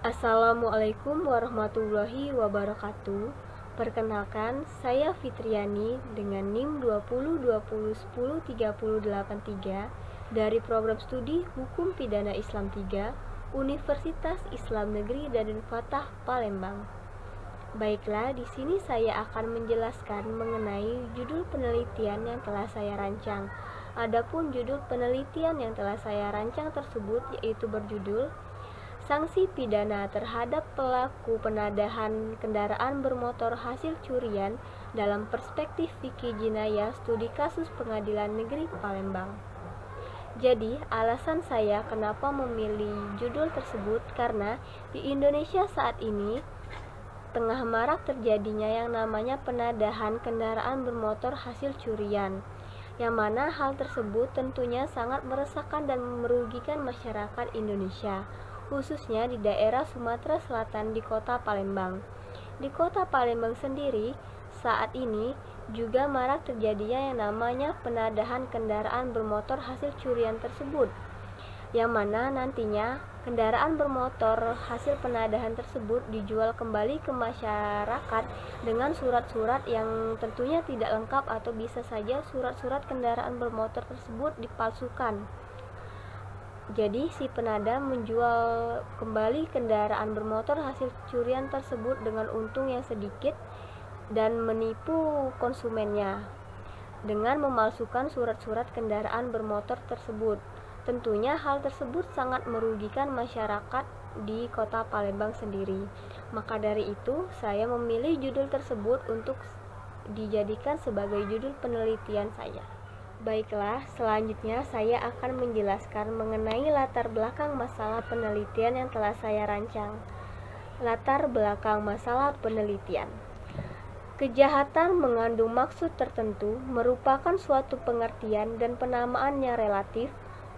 Assalamualaikum warahmatullahi wabarakatuh. Perkenalkan, saya Fitriani dengan NIM 2020103083 dari Program Studi Hukum Pidana Islam 3, Universitas Islam Negeri Dadun Fatah, Palembang. Baiklah, di sini saya akan menjelaskan mengenai judul penelitian yang telah saya rancang. Adapun judul penelitian yang telah saya rancang tersebut yaitu berjudul Sanksi pidana terhadap pelaku penadahan kendaraan bermotor hasil curian dalam perspektif fikih jinayah studi kasus Pengadilan Negeri Palembang. Jadi, alasan saya kenapa memilih judul tersebut karena di Indonesia saat ini tengah marak terjadinya yang namanya penadahan kendaraan bermotor hasil curian, yang mana hal tersebut tentunya sangat meresahkan dan merugikan masyarakat Indonesia, khususnya di daerah Sumatera Selatan di kota Palembang. Di kota Palembang sendiri, saat ini juga marak terjadinya yang namanya penadahan kendaraan bermotor hasil curian tersebut, yang mana nantinya kendaraan bermotor hasil penadahan tersebut dijual kembali ke masyarakat dengan surat-surat yang tentunya tidak lengkap atau bisa saja surat-surat kendaraan bermotor tersebut dipalsukan. Jadi si penada menjual kembali kendaraan bermotor hasil curian tersebut dengan untung yang sedikit dan menipu konsumennya dengan memalsukan surat-surat kendaraan bermotor tersebut. Tentunya hal tersebut sangat merugikan masyarakat di kota Palembang sendiri. Maka dari itu, saya memilih judul tersebut untuk dijadikan sebagai judul penelitian saya. Baiklah, selanjutnya saya akan menjelaskan mengenai latar belakang masalah penelitian yang telah saya rancang. Latar belakang masalah penelitian. Kejahatan mengandung maksud tertentu merupakan suatu pengertian dan penamaannya relatif,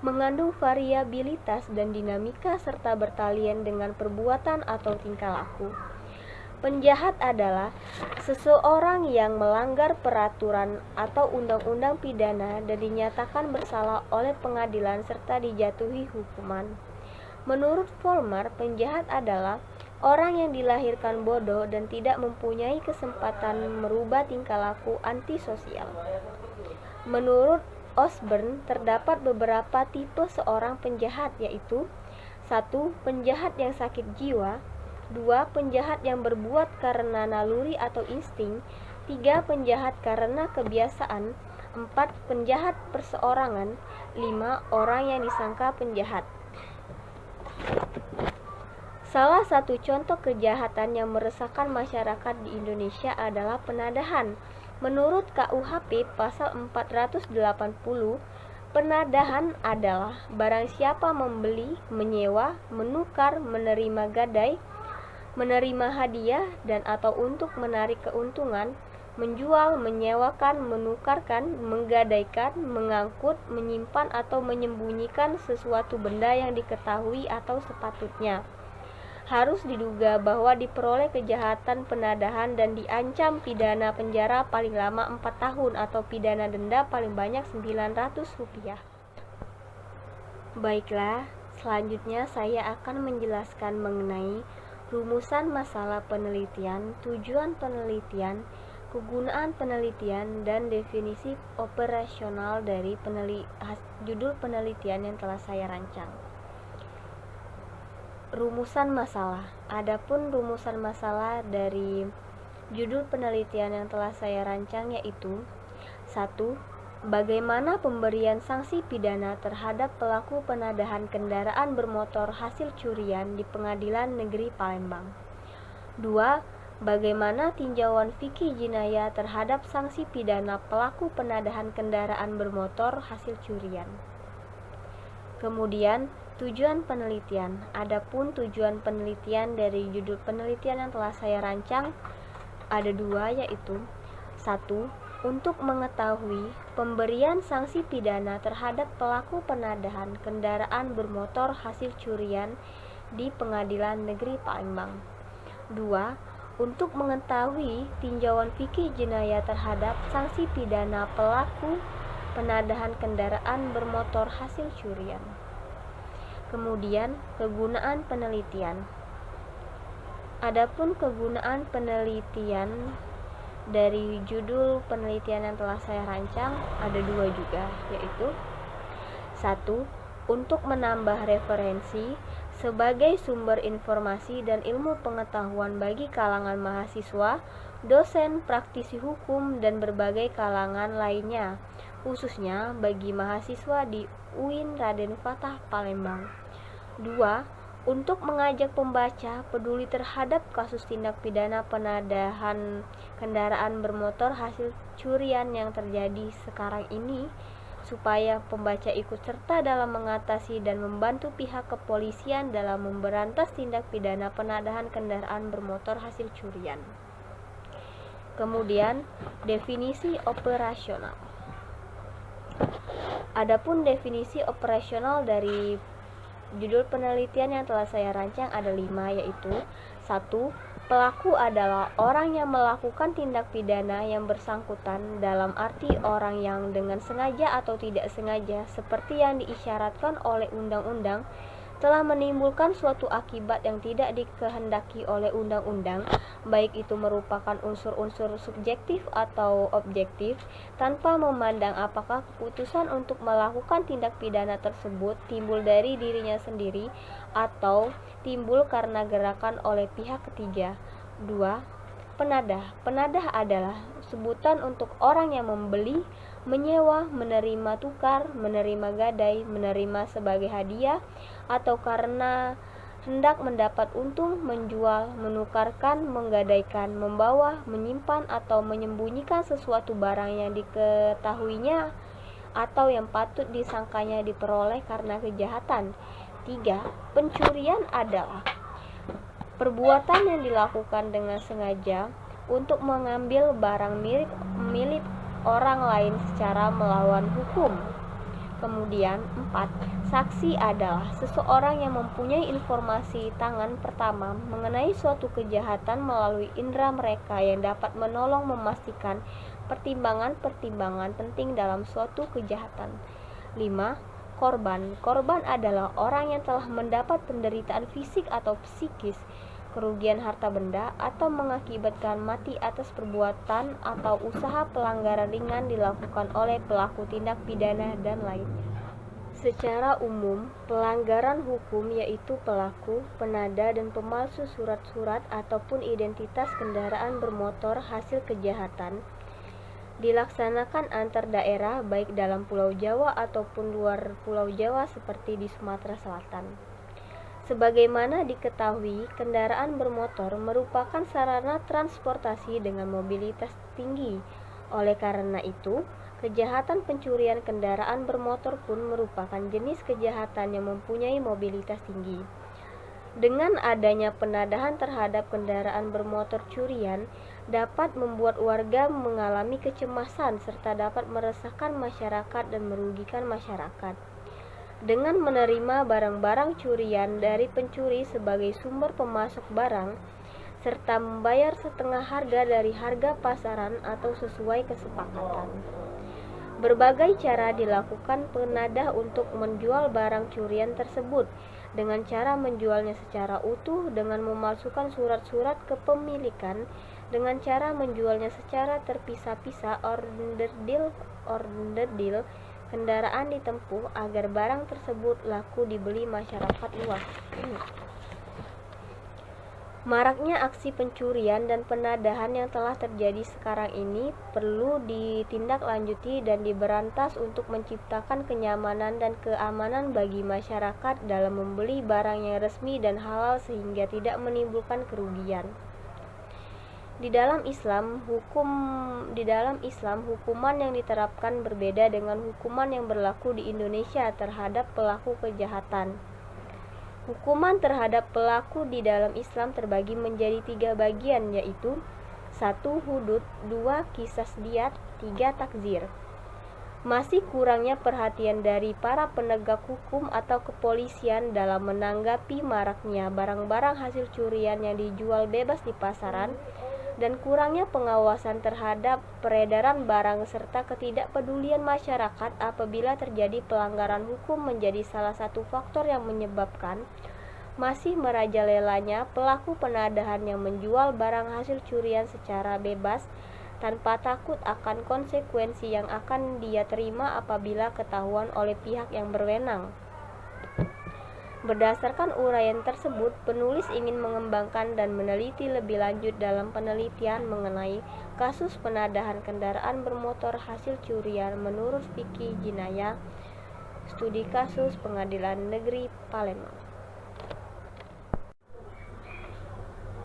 mengandung variabilitas dan dinamika serta bertalian dengan perbuatan atau tingkah laku. Penjahat adalah seseorang yang melanggar peraturan atau undang-undang pidana dan dinyatakan bersalah oleh pengadilan serta dijatuhi hukuman. Menurut Vollmar, penjahat adalah orang yang dilahirkan bodoh dan tidak mempunyai kesempatan merubah tingkah laku antisosial. Menurut Osborne, terdapat beberapa tipe seorang penjahat, yaitu 1. Penjahat yang sakit jiwa, 2. Penjahat yang berbuat karena naluri atau insting, 3. Penjahat karena kebiasaan, 4. Penjahat perseorangan, 5. Orang yang disangka penjahat. Salah satu contoh kejahatan yang meresahkan masyarakat di Indonesia adalah penadahan. Menurut KUHP pasal 480, penadahan adalah barang siapa membeli, menyewa, menukar, menerima gadai, menerima hadiah dan atau untuk menarik keuntungan, menjual, menyewakan, menukarkan, menggadaikan, mengangkut, menyimpan atau menyembunyikan sesuatu benda yang diketahui atau sepatutnya harus diduga bahwa diperoleh kejahatan penadahan dan diancam pidana penjara paling lama 4 tahun atau pidana denda paling banyak Rp900. Baiklah, selanjutnya saya akan menjelaskan mengenai rumusan masalah penelitian, tujuan penelitian, kegunaan penelitian, dan definisi operasional dari judul penelitian yang telah saya rancang. Rumusan masalah. Adapun rumusan masalah dari judul penelitian yang telah saya rancang yaitu 1. Bagaimana pemberian sanksi pidana terhadap pelaku penadahan kendaraan bermotor hasil curian di Pengadilan Negeri Palembang. 2. Bagaimana tinjauan fikih jinayah terhadap sanksi pidana pelaku penadahan kendaraan bermotor hasil curian. Kemudian, tujuan penelitian. Adapun tujuan penelitian dari judul penelitian yang telah saya rancang ada 2, yaitu 1. Untuk mengetahui pemberian sanksi pidana terhadap pelaku penadahan kendaraan bermotor hasil curian di Pengadilan Negeri Palembang. 2. Untuk mengetahui tinjauan fikih jinayah terhadap sanksi pidana pelaku penadahan kendaraan bermotor hasil curian. Kemudian, kegunaan penelitian. Adapun kegunaan penelitian dari judul penelitian yang telah saya rancang ada 2 juga, yaitu 1. Untuk menambah referensi sebagai sumber informasi dan ilmu pengetahuan bagi kalangan mahasiswa, dosen, praktisi hukum, dan berbagai kalangan lainnya, khususnya bagi mahasiswa di UIN Raden Fatah Palembang. 2. Untuk mengajak pembaca peduli terhadap kasus tindak pidana penadahan kendaraan bermotor hasil curian yang terjadi sekarang ini, supaya pembaca ikut serta dalam mengatasi dan membantu pihak kepolisian dalam memberantas tindak pidana penadahan kendaraan bermotor hasil curian. Kemudian, definisi operasional. Adapun definisi operasional dari judul penelitian yang telah saya rancang ada 5, yaitu 1. Pelaku adalah orang yang melakukan tindak pidana yang bersangkutan, dalam arti orang yang dengan sengaja atau tidak sengaja, seperti yang diisyaratkan oleh undang-undang, telah menimbulkan suatu akibat yang tidak dikehendaki oleh undang-undang, baik itu merupakan unsur-unsur subjektif atau objektif, tanpa memandang apakah keputusan untuk melakukan tindak pidana tersebut timbul dari dirinya sendiri atau timbul karena gerakan oleh pihak ketiga. 2. Penadah. Penadah adalah sebutan untuk orang yang membeli, menyewa, menerima tukar, menerima gadai, menerima sebagai hadiah, atau karena hendak mendapat untung, menjual, menukarkan, menggadaikan, membawa, menyimpan, atau menyembunyikan sesuatu barang yang diketahuinya atau yang patut disangkanya diperoleh karena kejahatan. 3. Pencurian adalah perbuatan yang dilakukan dengan sengaja untuk mengambil barang milik orang lain secara melawan hukum. Kemudian 4. Saksi adalah seseorang yang mempunyai informasi tangan pertama mengenai suatu kejahatan melalui indera mereka yang dapat menolong memastikan pertimbangan-pertimbangan penting dalam suatu kejahatan. 5. Korban. Korban adalah orang yang telah mendapat penderitaan fisik atau psikis, kerugian harta benda, atau mengakibatkan mati atas perbuatan atau usaha pelanggaran ringan dilakukan oleh pelaku tindak pidana dan lainnya. Secara umum, pelanggaran hukum yaitu pelaku, penada, dan pemalsu surat-surat ataupun identitas kendaraan bermotor hasil kejahatan dilaksanakan antar daerah baik dalam Pulau Jawa ataupun luar Pulau Jawa seperti di Sumatera Selatan. Sebagaimana diketahui, kendaraan bermotor merupakan sarana transportasi dengan mobilitas tinggi. Oleh karena itu, kejahatan pencurian kendaraan bermotor pun merupakan jenis kejahatan yang mempunyai mobilitas tinggi. Dengan adanya penadahan terhadap kendaraan bermotor curian dapat membuat warga mengalami kecemasan serta dapat meresahkan masyarakat dan merugikan masyarakat. Dengan menerima barang-barang curian dari pencuri sebagai sumber pemasok barang, serta membayar setengah harga dari harga pasaran atau sesuai kesepakatan. Berbagai cara dilakukan penadah untuk menjual barang curian tersebut, dengan cara menjualnya secara utuh dengan memalsukan surat-surat kepemilikan, dengan cara menjualnya secara terpisah-pisah order deal kendaraan ditempuh agar barang tersebut laku dibeli masyarakat luas. Maraknya aksi pencurian dan penadahan yang telah terjadi sekarang ini perlu ditindaklanjuti dan diberantas untuk menciptakan kenyamanan dan keamanan bagi masyarakat dalam membeli barang yang resmi dan halal sehingga tidak menimbulkan kerugian. Di dalam Islam, hukuman yang diterapkan berbeda dengan hukuman yang berlaku di Indonesia terhadap pelaku kejahatan. Hukuman terhadap pelaku di dalam Islam terbagi menjadi 3 bagian, yaitu 1. Hudud, 2. Qisas diyat, 3. Takzir. Masih kurangnya perhatian dari para penegak hukum atau kepolisian dalam menanggapi maraknya barang-barang hasil curian yang dijual bebas di pasaran, dan kurangnya pengawasan terhadap peredaran barang serta ketidakpedulian masyarakat apabila terjadi pelanggaran hukum menjadi salah satu faktor yang menyebabkan Masih merajalelanya pelaku penadahan yang menjual barang hasil curian secara bebas tanpa takut akan konsekuensi yang akan dia terima apabila ketahuan oleh pihak yang berwenang. Berdasarkan uraian tersebut, penulis ingin mengembangkan dan meneliti lebih lanjut dalam penelitian mengenai kasus penadahan kendaraan bermotor hasil curian menurut fikih jinayah, studi kasus Pengadilan Negeri Palembang.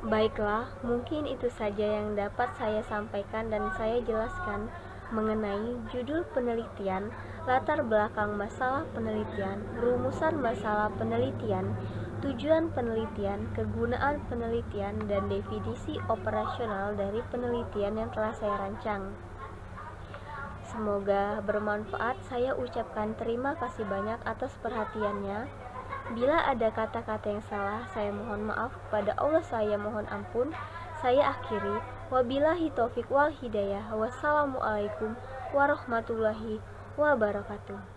Baiklah, mungkin itu saja yang dapat saya sampaikan dan saya jelaskan mengenai judul penelitian, latar belakang masalah penelitian, rumusan masalah penelitian, tujuan penelitian, kegunaan penelitian, dan definisi operasional dari penelitian yang telah saya rancang. Semoga bermanfaat. Saya ucapkan terima kasih banyak atas perhatiannya. Bila ada kata-kata yang salah, saya mohon maaf. Kepada Allah saya mohon ampun. Saya akhiri. Wabillahi taufiq wal hidayah. Wassalamualaikum warahmatullahi wabarakatuh.